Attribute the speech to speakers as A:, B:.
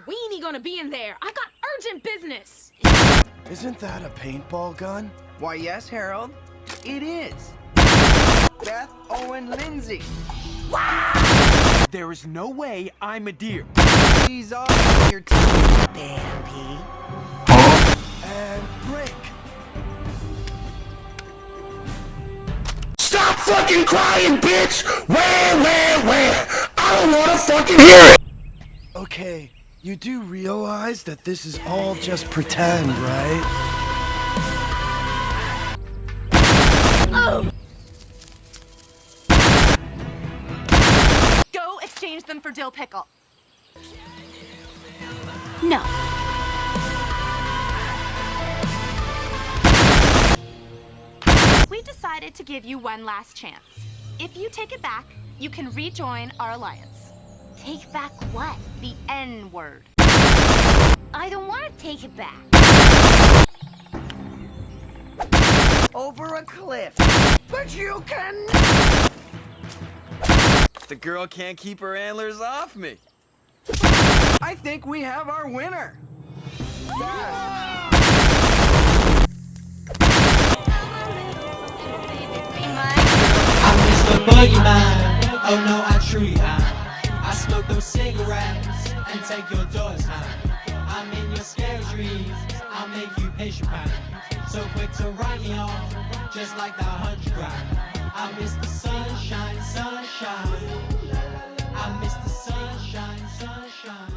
A: weenie gonna be in there? I got urgent business.
B: Isn't that a paintball gun?
C: Why, yes, Harold. It is. Beth Owen Lindsay.
D: There is no way I'm a deer.
C: She's off your team.
E: Bambi.
B: And break.
F: Stop fucking crying, bitch! Where? I don't wanna fucking hear it!
B: Okay, you do realize that this is all just pretend, right?
A: Oh!
G: Go exchange them for dill pickle. No. We decided to give you one last chance. If you take it back, you can rejoin our alliance.
E: Take back what?
G: The N-word.
E: I don't want to take it back.
C: Over a cliff. But you can...
D: The girl can't keep her antlers off me.
C: I think we have our winner.
H: I'm Mr. Boogeyman. Oh no, I truly am. I smoke those cigarettes and take your daughter's hand. I'm in your scary dreams. I'll make you patient pan. So quick to write me off, just like that 100 grand. I'm Mr. Sunshine, sunshine. I'm Mr. Sunshine, sunshine.